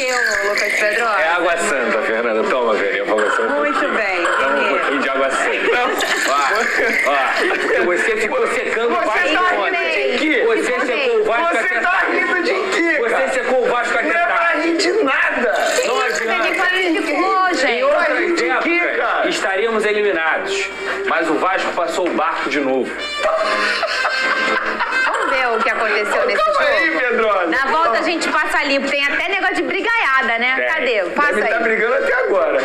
quê, Lucas Pedrosa? É água santa, Fernanda. Toma, Verinha, pra você. Muito bem, Toma um pouquinho de água santa. Ó, porque você ficou secando o Vasco ontem. Você secou o Vasco até Você tá rindo de quê, cara? Você secou o Vasco até Não é pra rir de nada. Não adianta. Ele qualificou, Em gente. outras quê, épocas, cara? estaríamos eliminados. Mas o Vasco passou o barco de novo. Vamos ver o que aconteceu nesse Calma aí, jogo. Pedrosa. Na volta a gente passa limpo. Tem até negócio de brigaiada, né? Cadê? Passa Ele tá aí. brigando até agora.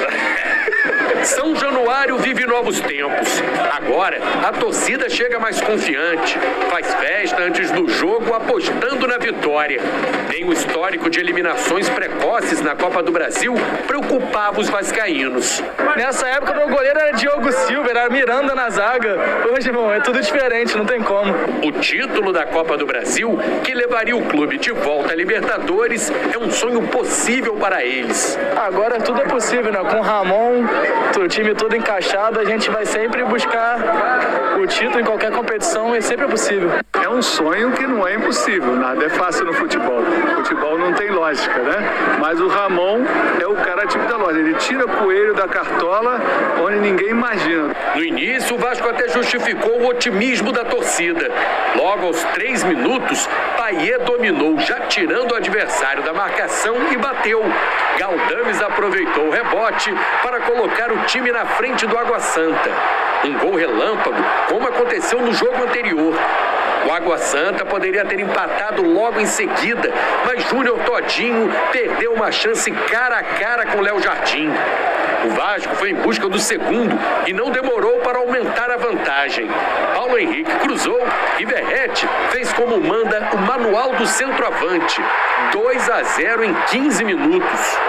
São Januário vive novos tempos. Agora, a torcida chega mais confiante, faz festa antes do jogo, apostando na vitória. Nem o histórico de eliminações precoces na Copa do Brasil preocupava os vascaínos. Nessa época, meu goleiro era Diogo Silva, era Miranda na zaga. Hoje, irmão, é tudo diferente, não tem como. O título da Copa do Brasil, que levaria o clube de volta à Libertadores, é um sonho possível para eles. Agora tudo é possível, né? Com o Ramon, o time todo encaixado, a gente vai sempre buscar o título em qualquer competição e sempre é possível. É um sonho que não é impossível, nada é fácil no futebol. Futebol não tem lógica, né? Mas o Ramon é o cara tipo da lógica, ele tira coelho da cartola onde ninguém imagina. No início, o Vasco até justificou o otimismo da torcida. Logo aos 3 minutos, Payet dominou, já tirando o adversário da marcação e bateu. Galdames aproveitou o rebote para colocar o time na frente do Água Santa. Um gol relâmpago, como aconteceu no jogo anterior. O Água Santa poderia ter empatado logo em seguida, mas Júnior Todinho perdeu uma chance cara a cara com Léo Jardim. O Vasco foi em busca do segundo e não demorou para aumentar a vantagem. Paulo Henrique cruzou e Verrete fez como manda o manual do centroavante. 2-0 em 15 minutos.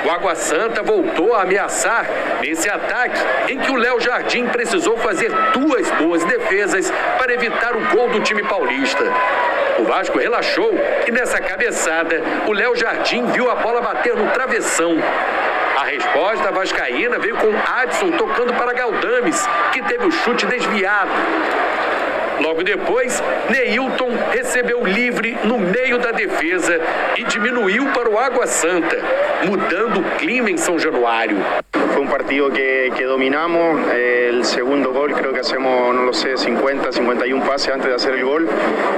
O Água Santa voltou a ameaçar nesse ataque em que o Léo Jardim precisou fazer 2 boas defesas para evitar o gol do time paulista. O Vasco relaxou e nessa cabeçada o Léo Jardim viu a bola bater no travessão. A resposta vascaína veio com Adson tocando para Galdames, que teve o chute desviado. Logo depois, Neilton recebeu livre no meio da defesa e diminuiu para o Água Santa, mudando o clima em São Januário. Fue un partido que dominamos, el segundo gol creo que hacemos, no lo sé, 50, 51 pases antes de hacer el gol,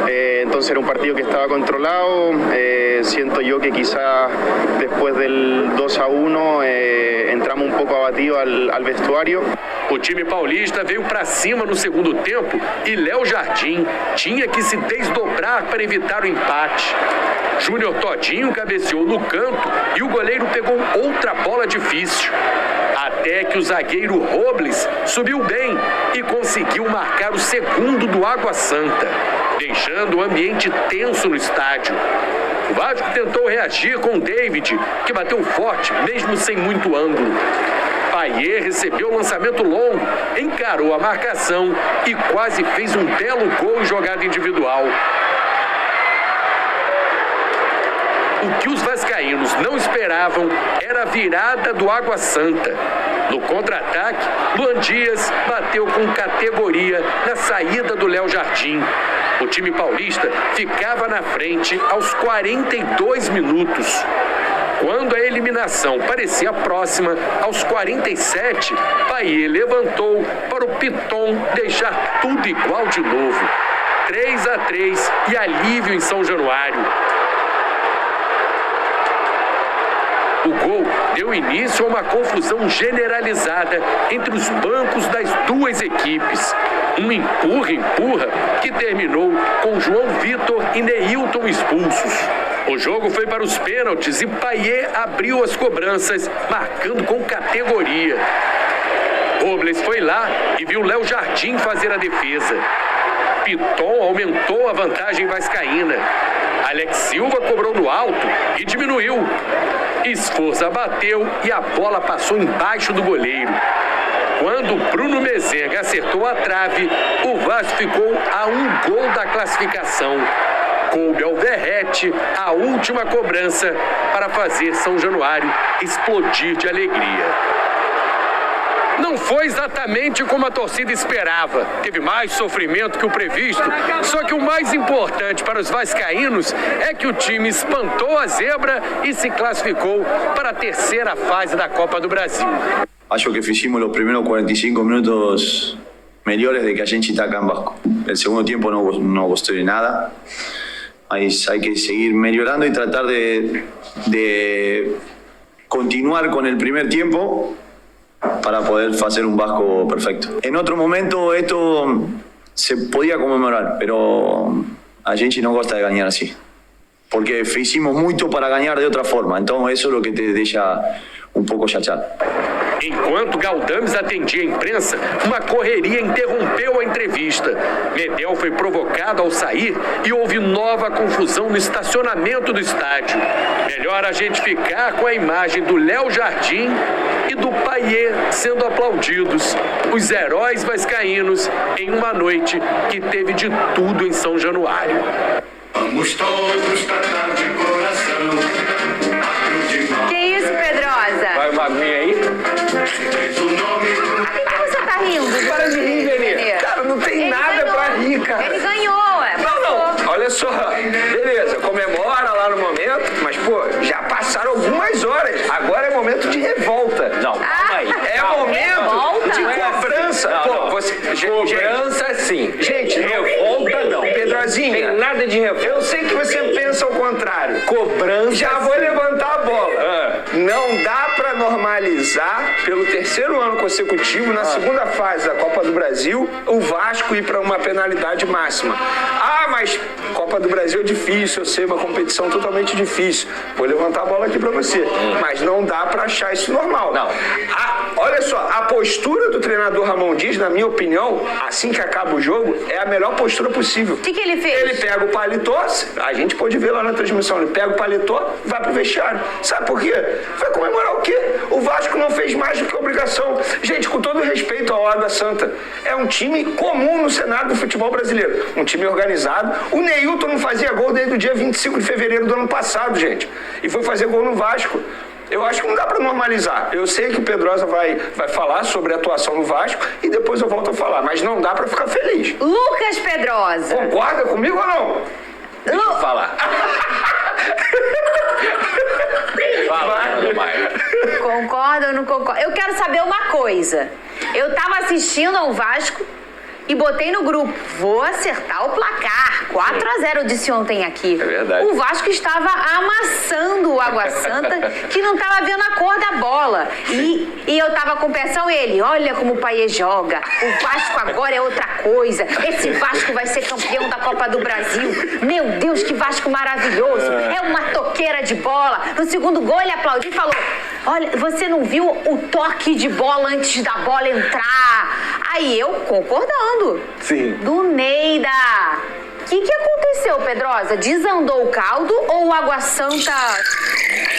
entonces era un partido que estaba controlado, siento yo que quizás después del 2-1 entramos un poco abatidos al vestuario. O time paulista veio para cima no segundo tempo e Léo Jardim tinha que se desdobrar para evitar o empate. Júnior Todinho cabeceou no canto e o goleiro pegou outra bola difícil. Até que o zagueiro Robles subiu bem e conseguiu marcar o segundo do Água Santa, deixando o ambiente tenso no estádio. O Vasco tentou reagir com o David, que bateu forte, mesmo sem muito ângulo. Payet recebeu o lançamento longo, encarou a marcação e quase fez um belo gol em jogada individual. O que os vascaínos não esperavam era a virada do Água Santa. No contra-ataque, Luan Dias bateu com categoria na saída do Léo Jardim. O time paulista ficava na frente aos 42 minutos. Quando a eliminação parecia próxima, aos 47, Payet levantou para o Piton deixar tudo igual de novo. 3-3 e alívio em São Januário. O gol deu início a uma confusão generalizada entre os bancos das duas equipes. Um empurra-empurra que terminou com João Vitor e Neilton expulsos. O jogo foi para os pênaltis e Payet abriu as cobranças, marcando com categoria. Robles foi lá e viu Léo Jardim fazer a defesa. Piton aumentou a vantagem vascaína. Alex Silva cobrou no alto e diminuiu. Esforza bateu e a bola passou embaixo do goleiro. Quando Bruno Mezenga acertou a trave, o Vasco ficou a 1 gol da classificação. Coube ao Verrete a última cobrança para fazer São Januário explodir de alegria. Não foi exatamente como a torcida esperava. Teve mais sofrimento que o previsto. Só que o mais importante para os vascaínos é que o time espantou a zebra e se classificou para a terceira fase da Copa do Brasil. Acho que fizemos los primeros 45 minutos mejores de que a gente está acá en Vasco. El segundo tiempo no gustó de nada. Hay que seguir mejorando y tratar de continuar con el primer tiempo para poder hacer un Vasco perfecto. En otro momento esto se podía conmemorar, pero a gente no gusta de ganar así. Porque hicimos mucho para ganar de otra forma. Entonces eso es lo que te deja um pouco chateado. Enquanto Galdames atendia a imprensa, uma correria interrompeu a entrevista. Medel foi provocado ao sair e houve nova confusão no estacionamento do estádio. Melhor a gente ficar com a imagem do Léo Jardim e do Payet sendo aplaudidos. Os heróis vascaínos em uma noite que teve de tudo em São Januário. Vamos todos tratar de coração. Que isso, Pedrosa? Vai uma aguinha aí? Por que você tá rindo? Para de rir, Nenê. Cara, não tem Ele nada ganhou. pra rir, cara. Ele ganhou, Não, olha só. Beleza, comemora lá no momento, mas, pô, já passaram algumas horas. Agora é momento de revolta. Não, calma aí. É Calma. momento de cobrança. Não, Pô, não. você... Cobrança sim. Gente, revolta não. Pedrozinha, Tem nada de revolta. eu sei que você pensa ao contrário. Cobrança. Já vou levantar a bola. Não dá pra normalizar, pelo terceiro ano consecutivo, na segunda fase da Copa do Brasil, o Vasco ir pra uma penalidade máxima. Ah, mas Copa do Brasil é difícil, eu sei, uma competição totalmente difícil. Vou levantar a bola aqui pra você. Mas não dá pra achar isso normal. Não. Olha só, a postura do treinador Ramon Dias, na minha opinião, assim que acaba o jogo, é a melhor postura possível. O que ele fez? Ele pega o paletó, a gente pode ver lá na transmissão, ele pega o paletó e vai pro vestiário. Sabe por quê? Vai comemorar o quê? O Vasco não fez mais do que obrigação. Gente, com todo respeito ao Água Santa, é um time comum no cenário do futebol brasileiro. Um time organizado. O Neilton não fazia gol desde o dia 25 de fevereiro do ano passado, gente. E foi fazer gol no Vasco. Eu acho que não dá pra normalizar. Eu sei que o Pedrosa vai falar sobre a atuação no Vasco e depois eu volto a falar, mas não dá pra ficar feliz. Lucas Pedrosa. Concorda comigo ou não? Deixa eu falar. Fala, Maia. Concorda ou não concorda? Eu quero saber uma coisa. Eu tava assistindo ao Vasco e botei no grupo. Vou acertar o placar. 4-0 eu disse ontem aqui. É verdade. O Vasco estava amassando o Água Santa, que não estava vendo a cor da bola. E eu tava com pressão ele. Olha como o Payet joga. O Vasco agora é outra coisa. Esse Vasco vai ser campeão da Copa do Brasil. Meu Deus, que Vasco maravilhoso. É uma toqueira de bola. No segundo gol ele aplaudiu e falou: olha, você não viu o toque de bola antes da bola entrar? Aí eu concordando. Sim. Do Neida. O que aconteceu, Pedrosa? Desandou o caldo ou o Água Santa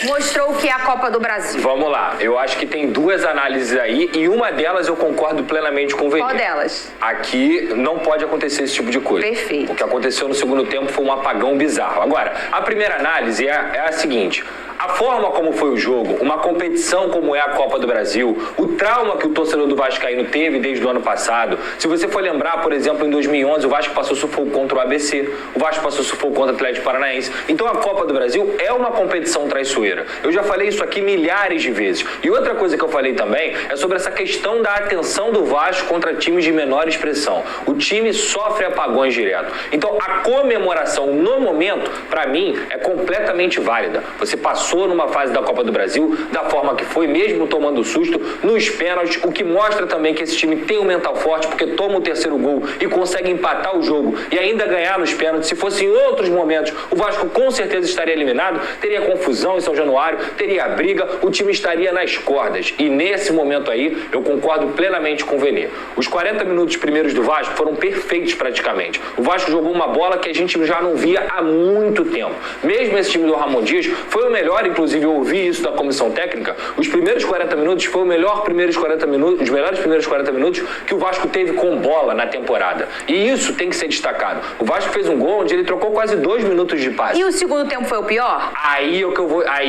mostrou que é a Copa do Brasil? Vamos lá. Eu acho que tem duas análises aí e uma delas eu concordo plenamente com o Venê. Qual delas? Aqui não pode acontecer esse tipo de coisa. Perfeito. O que aconteceu no segundo tempo foi um apagão bizarro. Agora, a primeira análise é a seguinte: a forma como foi o jogo, uma competição como é a Copa do Brasil, o trauma que o torcedor do Vascaíno teve desde o ano passado. Se você for lembrar, por exemplo, em 2011, o Vasco passou sufoco contra o ABC, o Vasco passou sufoco contra o Atlético Paranaense. Então a Copa do Brasil é uma competição traiçoeira. Eu já falei isso aqui milhares de vezes. E outra coisa que eu falei também é sobre essa questão da atenção do Vasco contra times de menor expressão. O time sofre apagões direto. Então a comemoração no momento, pra mim, é completamente válida. Você passou numa fase da Copa do Brasil da forma que foi, mesmo tomando susto, nos pênaltis, o que mostra também que esse time tem um mental forte, porque toma o terceiro gol e consegue empatar o jogo e ainda ganhar nos pênaltis. Se fosse em outros momentos, o Vasco com certeza estaria eliminado, teria confusão em São Januário, teria briga, o time estaria nas cordas. E nesse momento aí, eu concordo plenamente com o Venê. Os 40 minutos primeiros do Vasco foram perfeitos praticamente. O Vasco jogou uma bola que a gente já não via há muito tempo. Mesmo esse time do Ramon Dias foi o melhor, inclusive eu ouvi isso da comissão técnica, os primeiros 40 minutos foi o melhor primeiros 40 minutos, os melhores primeiros 40 minutos que o Vasco teve com bola na temporada. E isso tem que ser destacado. O Vasco fez um gol onde ele trocou quase 2 minutos de passe. E o segundo tempo foi o pior? Aí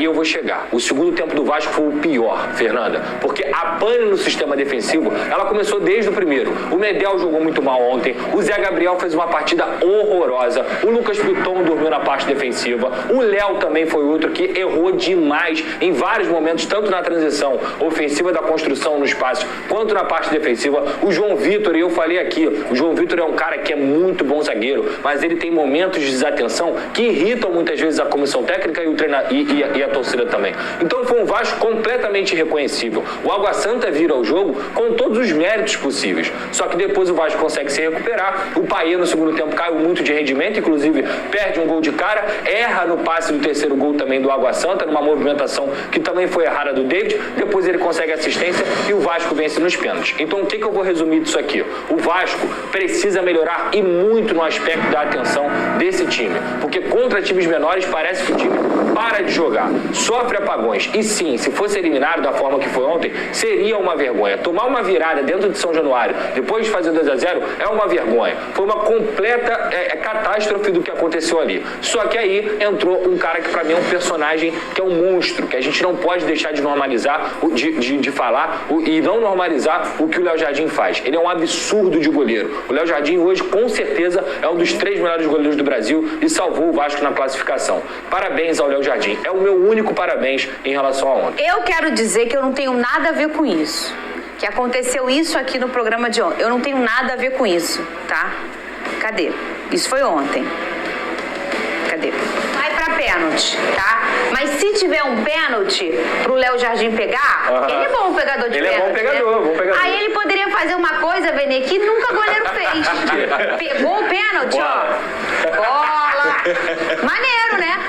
aí eu vou chegar. O segundo tempo do Vasco foi o pior, Fernanda, porque a pane no sistema defensivo, ela começou desde o primeiro. O Medel jogou muito mal ontem, o Zé Gabriel fez uma partida horrorosa, o Lucas Piton dormiu na parte defensiva, o Léo também foi outro que errou demais em vários momentos, tanto na transição ofensiva da construção no espaço, quanto na parte defensiva. O João Vitor, e eu falei aqui, o João Vitor é um cara que é muito bom zagueiro, mas ele tem momentos de desatenção que irritam muitas vezes a comissão técnica e a torcida também. Então foi um Vasco completamente irreconhecível. O Água Santa vira o jogo com todos os méritos possíveis. Só que depois o Vasco consegue se recuperar. O Payet no segundo tempo caiu muito de rendimento, inclusive perde um gol de cara, erra no passe do terceiro gol também do Água Santa, numa movimentação que também foi errada do David. Depois ele consegue assistência e o Vasco vence nos pênaltis. Então o que eu vou resumir disso aqui? O Vasco precisa melhorar e muito no aspecto da atenção desse time. Porque contra times menores parece que o time para de jogar, sofre apagões. E sim, se fosse eliminado da forma que foi ontem, seria uma vergonha. Tomar uma virada dentro de São Januário, depois de fazer 2-0, é uma vergonha. Foi uma completa catástrofe do que aconteceu ali. Só que aí entrou um cara que pra mim é um personagem que é um monstro, que a gente não pode deixar de normalizar, de falar e não normalizar o que o Léo Jardim faz. Ele é um absurdo de goleiro. O Léo Jardim hoje, com certeza, é um dos 3 melhores goleiros do Brasil e salvou o Vasco na classificação. Parabéns ao Léo Jardim. É o meu único parabéns em relação a ontem. Eu quero dizer que eu não tenho nada a ver com isso. Que aconteceu isso aqui no programa de ontem. Eu não tenho nada a ver com isso, tá? Cadê? Isso foi ontem. Cadê? Vai pra pênalti, tá? Mas se tiver um pênalti pro Léo Jardim pegar, ele é bom pegador de pênalti. Ele é bom pegador, bom pegador. Aí ele poderia fazer uma coisa, Vene, que nunca goleiro fez. Pegou o pênalti, ó. Bola. Maneiro, né?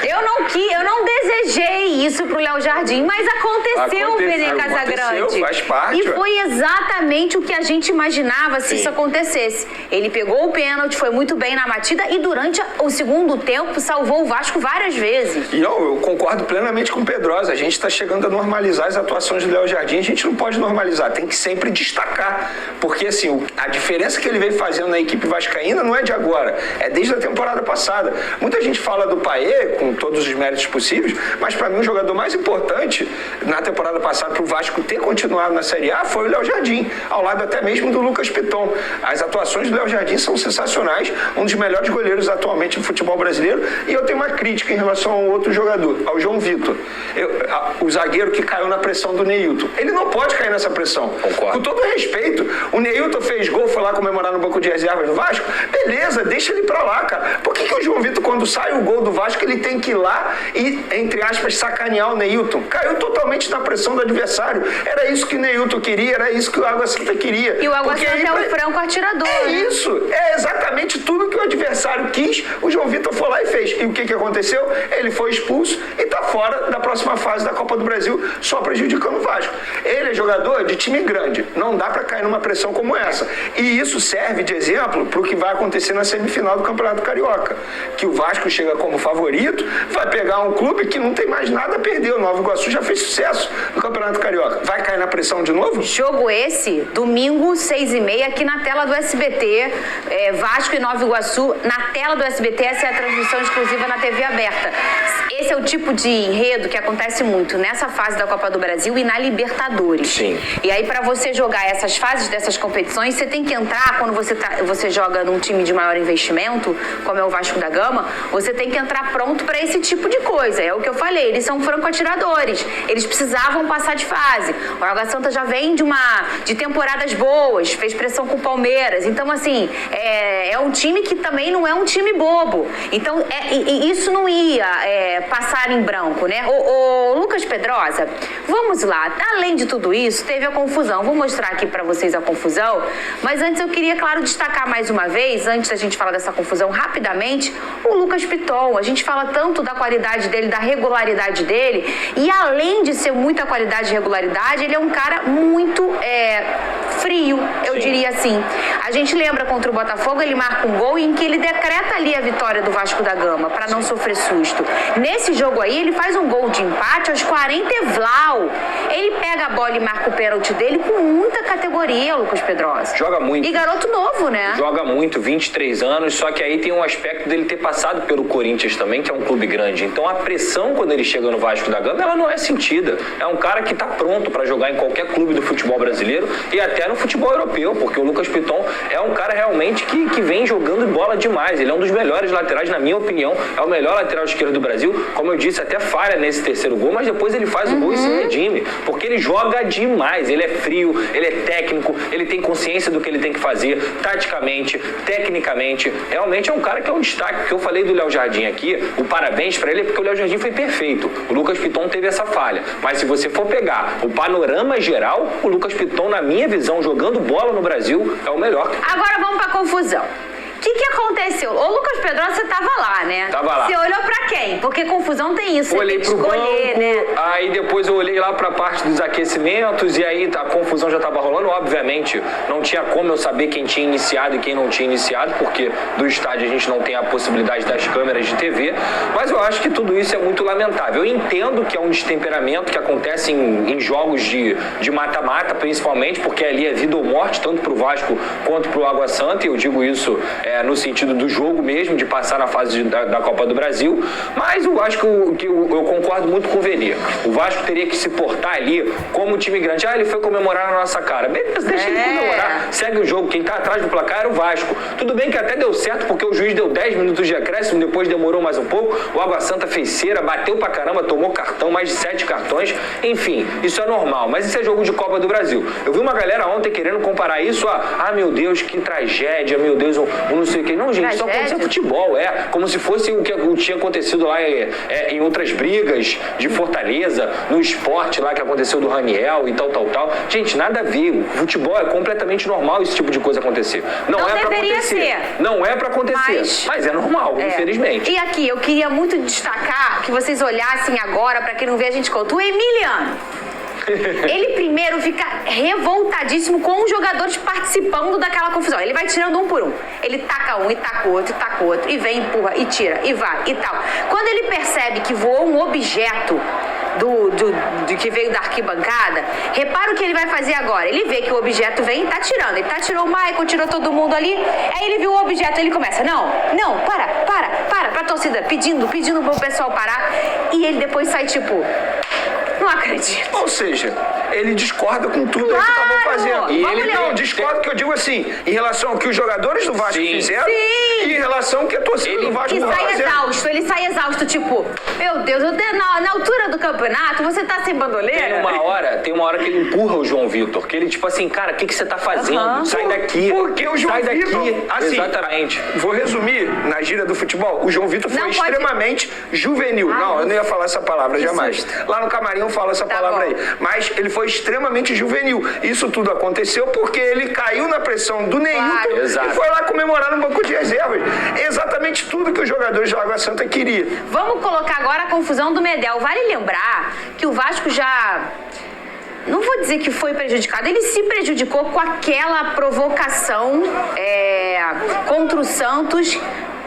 Eu não desejei isso pro Léo Jardim, mas aconteceu, Vene Casagrande. Faz parte. E foi exatamente o que a gente imaginava se isso acontecesse. Ele pegou o pênalti, foi muito bem na batida e durante o segundo tempo salvou o Vasco várias vezes. E eu concordo plenamente com o Pedrosa. A gente está chegando a normalizar as atuações do Léo Jardim. A gente não pode normalizar, tem que sempre destacar. Porque assim, a diferença que ele veio fazendo na equipe vascaína não é de agora, é desde a temporada passada. Muita gente fala do Payet, com todos os méritos possíveis, mas para mim o jogador mais importante na temporada passada para o Vasco ter continuado na Série A foi o Léo Jardim, ao lado até mesmo do Lucas Piton. As atuações do Léo Jardim são sensacionais, um dos melhores goleiros atualmente no futebol brasileiro, e eu tenho uma crítica em relação ao outro jogador, ao João Vitor. O zagueiro que caiu na pressão do Neilton. Ele não pode cair nessa pressão. Concordo. Com todo respeito, o Neilton fez gol, foi lá comemorar no banco de reservas do Vasco, beleza, deixa ele pra lá, cara. Por que o João Vitor, quando sai o gol do Vasco, ele tem que ir lá e, entre aspas, sacanear o Neilton? Caiu totalmente na pressão do adversário. Era isso que o Neilton queria, era isso que o Água Santa queria. E o Água Santa é um franco atirador. É isso, é exatamente tudo que o adversário quis, o João Vitor foi lá e fez. E o que aconteceu? Ele foi expulso e tá fora da próxima fase da Copa do Brasil, só prejudicando o Vasco. Ele é jogador de time grande, não dá pra cair numa pressão como essa. E isso serve de exemplo pro que vai acontecer na semifinal do Campeonato Carioca. Que o Vasco chega como favorito, vai pegar um clube que não tem mais nada a perder. O Nova Iguaçu já fez sucesso no Campeonato Carioca. Vai cair na pressão de novo? Jogo esse, domingo, 6h30, aqui na tela do SBT, Vasco e Nova Iguaçu, na tela do SBT, essa é a transmissão exclusiva na TV aberta. Esse é o tipo de enredo que acontece muito nessa fase da Copa do Brasil e na Libertadores. Sim. E aí, para você jogar essas fases dessas competições, você tem que entrar, quando você joga num time de maior investimento, como é o Vasco da Gama, você tem que entrar pronto para esse tipo de coisa. É o que eu falei, eles são franco-atiradores. Eles precisavam passar de fase. O Água Santa já vem de temporadas boas, fez pressão com o Palmeiras. Então, assim, é um time que também não é um time bobo. Então, isso não ia passar em branco, né? O Lucas Pedrosa, vamos lá. Além de tudo isso, teve a confusão. Vou mostrar aqui para vocês a confusão. Mas antes eu queria, claro, destacar mais uma vez, antes da gente falar dessa confusão, rapidamente, o Lucas Piton. A gente fala tanto da qualidade dele, da regularidade dele, e além de ser muita qualidade e regularidade, ele é um cara muito frio, eu diria assim. A gente lembra contra o Botafogo, ele marca um gol em que ele decreta ali a vitória do Vasco da Gama, para não sofrer susto. nesse jogo aí, ele faz um gol de empate aos 40 e Vlau. Ele pega a bola e marca o pênalti dele com muita categoria, Lucas Pedrosa. Joga muito. E garoto novo, né? Joga muito, 23 anos, só que aí tem um aspecto dele ter passado pelo Corinthians também, que é um clube grande. Então a pressão quando ele chega no Vasco da Gama, ela não é sentida. É um cara que tá pronto para jogar em qualquer clube do futebol brasileiro e até no futebol europeu, porque o Lucas Piton é um cara realmente que vem jogando bola demais. Ele é um dos melhores laterais, na minha opinião, é o melhor lateral esquerdo do Brasil. Como eu disse, até falha nesse terceiro gol, mas depois ele faz o gol e se redime, porque ele joga demais. Ele é frio, ele é técnico, ele tem consciência do que ele tem que fazer, taticamente, tecnicamente. Realmente é um cara que é um destaque. O que eu falei do Léo Jardim aqui, o parabéns pra ele é porque o Léo Jardim foi perfeito. O Lucas Piton teve essa falha. Mas se você for pegar o panorama geral, o Lucas Piton, na minha visão, jogando bola no Brasil, é o melhor. Agora vamos pra confusão. O que aconteceu? Ô, Lucas Pedrosa, você tava lá, né? Tava lá. Você olhou pra quem? Porque confusão tem isso, Olhei você tem que pro escolher, banco, né? aí depois eu olhei lá pra parte dos aquecimentos e aí a confusão já tava rolando. Obviamente, não tinha como eu saber quem tinha iniciado e quem não tinha iniciado, porque do estádio a gente não tem a possibilidade das câmeras de TV, mas eu acho que tudo isso é muito lamentável. Eu entendo que é um destemperamento que acontece em jogos de mata-mata, principalmente, porque ali é vida ou morte, tanto pro Vasco quanto pro Água Santa, e eu digo isso no sentido do jogo mesmo, de passar na fase da Copa do Brasil, mas eu acho que eu concordo muito com o Vene. O Vasco teria que se portar ali como time grande. Ele foi comemorar na nossa cara. Beleza, deixa ele comemorar. Segue o jogo. Quem tá atrás do placar era o Vasco. Tudo bem que até deu certo, porque o juiz deu 10 minutos de acréscimo, depois demorou mais um pouco. O Água Santa fez cera, bateu pra caramba, tomou cartão, mais de 7 cartões. Enfim, isso é normal. Mas isso é jogo de Copa do Brasil. Eu vi uma galera ontem querendo comparar isso a meu Deus, que tragédia, meu Deus, não sei o que. Não, gente, isso acontece no futebol, como se fosse o que tinha acontecido lá em outras brigas de Fortaleza, no esporte lá que aconteceu do Raniel e tal. Gente, nada a ver. O futebol é completamente normal esse tipo de coisa acontecer. Não é pra acontecer. Não é pra acontecer. Mas é normal, infelizmente. E aqui, eu queria muito destacar que vocês olhassem agora, pra quem não vê, a gente conta. O Emiliano. Ele primeiro fica revoltadíssimo com os jogadores participando daquela confusão. Ele vai tirando um por um. Ele taca um e taca o outro, e vem, empurra, e tira, e vai, e tal. Quando ele percebe que voou um objeto do que veio da arquibancada, repara o que ele vai fazer agora. Ele vê que o objeto vem e tá tirando. Ele tirou o Michael, tirou todo mundo ali. Aí ele viu o objeto, ele começa, não, para, pra torcida, pedindo pro pessoal parar. E ele depois sai tipo, não acredito. Ou seja, ele discorda com tudo que estavam fazendo. E ele discorda, que eu digo assim, em relação ao que os jogadores do Vasco fizeram e em relação ao que a torcida do Vasco fazendo. Ele sai exausto, tipo, meu Deus, na altura do campeonato, você tá sem bandoleira? Tem uma hora que ele empurra o João Vitor, que ele tipo assim, cara, o que você tá fazendo? Sai daqui. Porque o João Vitor, assim, exatamente. Vou resumir na gíria do futebol, o João Vitor foi extremamente juvenil. Não, eu não ia falar essa palavra jamais. Lá no camarim eu falo essa palavra aí. Mas ele foi extremamente juvenil. Isso tudo aconteceu porque ele caiu na pressão do Neilton e foi lá comemorar no banco de reservas. Exatamente tudo que os jogadores da Água Santa queriam. Vamos colocar agora a confusão do Medel. Vale lembrar que o Vasco já... Não vou dizer que foi prejudicado, ele se prejudicou com aquela provocação contra o Santos.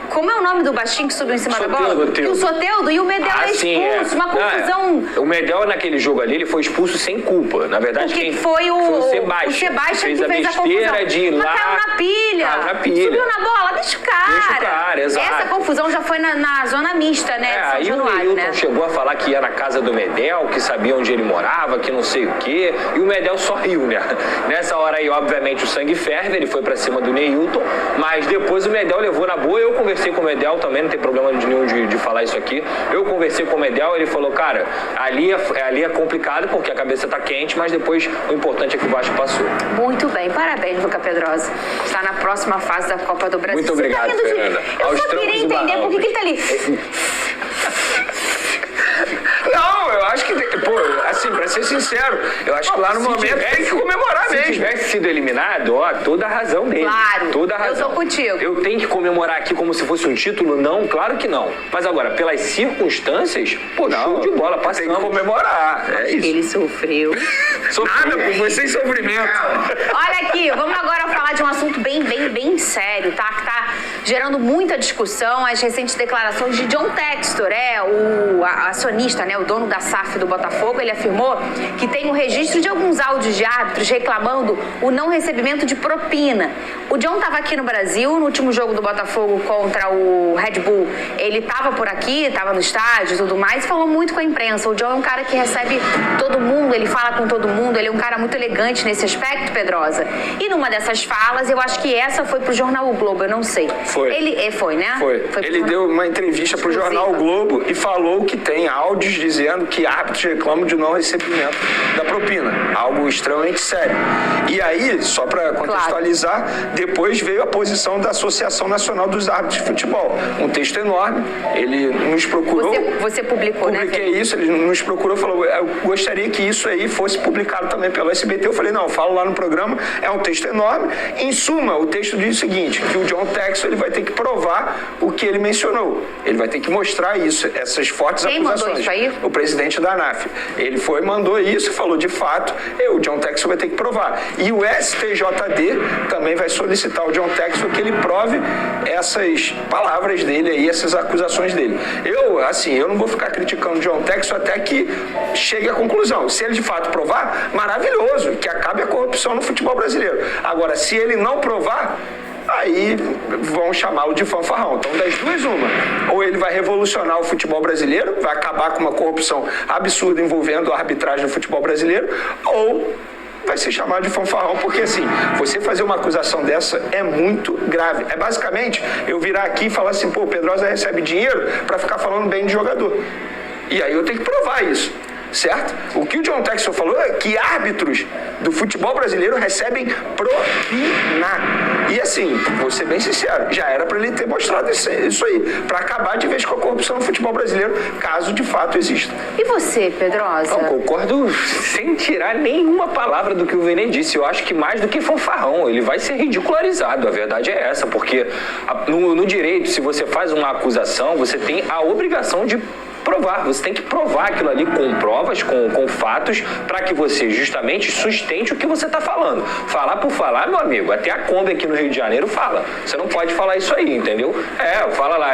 Como é o nome do baixinho que subiu em cima da bola? E o Soteldo e o Medel é expulso. Uma confusão. O Medel, naquele jogo ali, ele foi expulso sem culpa. Na verdade, porque foi o Sebastião que fez a confusão. De ir lá, mas caiu na pilha. Subiu na bola, deixa o cara. Exato. Essa confusão já foi na zona mista, né? De São Januário, aí o Neilton chegou a falar que ia na casa do Medel, que sabia onde ele morava, que não sei o quê. E o Medel só riu, né? Nessa hora aí, obviamente, o sangue ferve, ele foi pra cima do Neilton, mas depois o Medel levou na boa. Eu conversei com o Medel também, não tem problema nenhum de falar isso aqui. Eu conversei com o Medel, ele falou, cara, ali é complicado porque a cabeça tá quente, mas depois o importante é que o Vasco passou. Muito bem, parabéns, Lucas Pedrosa. Está na próxima fase da Copa do Brasil. Muito obrigado, Fernanda. Eu só queria entender por que ele tá ali. Não, eu acho que, assim, pra ser sincero, eu acho que lá no momento tem que comemorar mesmo. Se tivesse sido eliminado, toda a razão dele. Claro, toda a razão. Eu tô contigo. Eu tenho que comemorar aqui como se fosse um título? Não, claro que não. Mas agora, pelas circunstâncias, show de bola, passamos. Tem que comemorar, é isso. Ele sofreu. Nada, foi sem sofrimento. Olha aqui, vamos agora falar de um assunto bem sério, tá? Que tá gerando muita discussão as recentes declarações de John Textor, o acionista, né, o dono da SAF do Botafogo. Ele afirmou que tem um registro de alguns áudios de árbitros reclamando o não recebimento de propina. O John estava aqui no Brasil, no último jogo do Botafogo contra o Red Bull. Ele estava por aqui, estava no estádio e tudo mais, e falou muito com a imprensa. O John é um cara que recebe todo mundo, ele fala com todo mundo, ele é um cara muito elegante nesse aspecto, Pedrosa. E numa dessas falas, eu acho que essa foi pro jornal O Globo, eu não sei. Foi. Foi, né? Foi ele deu uma entrevista pro jornal O Globo e falou que tem áudios dizendo que árbitros reclamam de não recebimento da propina. Algo extremamente sério. E aí, só para contextualizar, depois veio a posição da Associação Nacional dos Árbitros de Futebol. Um texto enorme, ele nos procurou... Você publicou, né? Publiquei isso, ele nos procurou e falou, eu gostaria que isso aí fosse publicado também pelo SBT. Eu falei, não, eu falo lá no programa, é um texto enorme. Em suma, o texto diz o seguinte, que o John Textor ele vai ter que provar o que ele mencionou. Ele vai ter que mostrar isso, essas fortes acusações. Mandou isso aí? O presidente da ANAF. Ele mandou isso e falou, de fato, o John Textor vai ter que provar. E o STJD também vai solicitar ao John Textor que ele prove essas palavras dele aí, essas acusações dele. Eu não vou ficar criticando o John Textor até que chegue à conclusão. Se ele de fato provar, maravilhoso, que acabe a corrupção no futebol brasileiro. Agora, se ele não provar, aí vão chamá-lo de fanfarrão. Então, das duas, uma. Ou ele vai revolucionar o futebol brasileiro, vai acabar com uma corrupção absurda envolvendo a arbitragem no futebol brasileiro, ou vai ser chamado de fanfarrão, porque assim, você fazer uma acusação dessa é muito grave. É basicamente eu virar aqui e falar assim, o Pedrosa recebe dinheiro para ficar falando bem de jogador. E aí eu tenho que provar isso. Certo? O que o John Textor falou é que árbitros do futebol brasileiro recebem propina. E assim, vou ser bem sincero, já era para ele ter mostrado isso aí, para acabar de vez com a corrupção no futebol brasileiro, caso de fato exista. E você, Pedrosa? Eu concordo sem tirar nenhuma palavra do que o Vene disse. Eu acho que mais do que fanfarrão, ele vai ser ridicularizado. A verdade é essa, porque no direito, se você faz uma acusação, você tem a obrigação de provar, você tem que provar aquilo ali com provas, com fatos, para que você justamente sustente o que você está falando. Falar por falar, meu amigo, até a Kombi aqui no Rio de Janeiro fala. Você não pode falar isso aí, entendeu? Fala lá,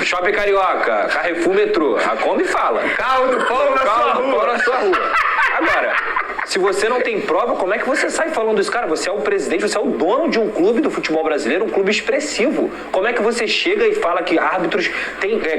Shopping Carioca, Carrefour Metrô, a Kombi fala. Carro do pão na sua rua. Agora, se você não tem prova, como é que você sai falando isso? Cara, você é o presidente, você é o dono de um clube do futebol brasileiro, um clube expressivo. Como é que você chega e fala que árbitros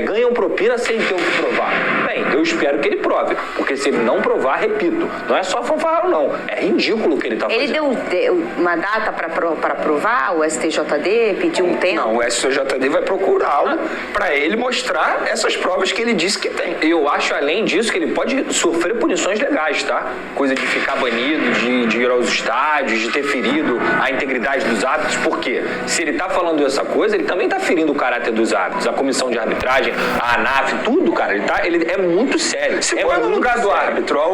ganham propina sem ter o que provar? Bem, eu espero que ele prove, porque se ele não provar, repito, não é só fanfarrão, não. É ridículo o que ele está fazendo. Ele deu uma data para provar, o STJD pediu um tempo? Não, o STJD vai procurá-lo para ele mostrar essas provas que ele disse que tem. Eu acho, além disso, que ele pode sofrer punições legais, tá? Coisa de ficar banido, de ir aos estádios, de ter ferido a integridade dos árbitros, porque se ele tá falando essa coisa, ele também tá ferindo o caráter dos árbitros, a comissão de arbitragem, a ANAF, tudo, cara, ele é muito sério. Se põe no lugar do árbitro.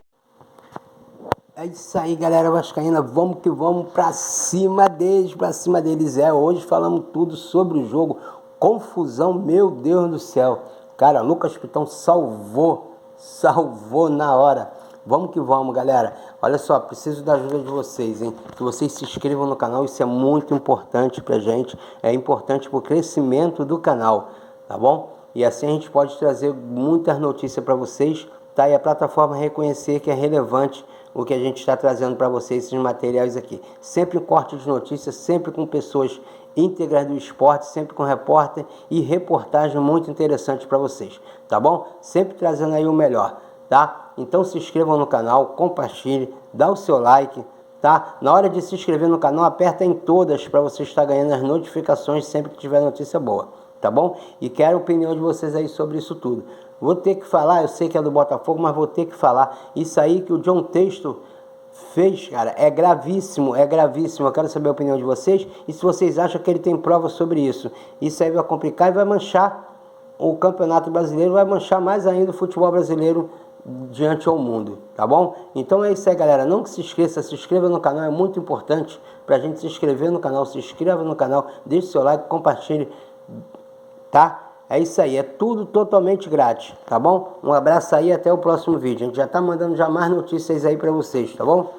É isso aí, galera vascaína, vamos que vamos pra cima deles, hoje falamos tudo sobre o jogo, confusão, meu Deus do céu, cara, Lucas Piton salvou na hora. Vamos que vamos, galera. Olha só, preciso da ajuda de vocês, hein? Que vocês se inscrevam no canal, isso é muito importante pra gente. É importante pro crescimento do canal, tá bom? E assim a gente pode trazer muitas notícias para vocês, tá? E a plataforma reconhecer que é relevante o que a gente está trazendo para vocês, esses materiais aqui. Sempre em corte de notícias, sempre com pessoas íntegras do esporte, sempre com repórter e reportagem muito interessante para vocês, tá bom? Sempre trazendo aí o melhor, tá? Então se inscrevam no canal, compartilhe, dá o seu like, tá? Na hora de se inscrever no canal, aperta em todas para você estar ganhando as notificações sempre que tiver notícia boa, tá bom? E quero a opinião de vocês aí sobre isso tudo. Vou ter que falar, eu sei que é do Botafogo, mas vou ter que falar. Isso aí que o John Textor fez, cara, é gravíssimo, eu quero saber a opinião de vocês e se vocês acham que ele tem prova sobre isso. Isso aí vai complicar e vai manchar o Campeonato Brasileiro, vai manchar mais ainda o futebol brasileiro diante ao mundo, tá bom? Então é isso aí, galera, não que se esqueça, se inscreva no canal, é muito importante pra gente se inscrever no canal, se inscreva no canal, deixe seu like, compartilhe, tá? É isso aí, é tudo totalmente grátis, tá bom? Um abraço aí, até o próximo vídeo, a gente já tá mandando já mais notícias aí pra vocês, tá bom?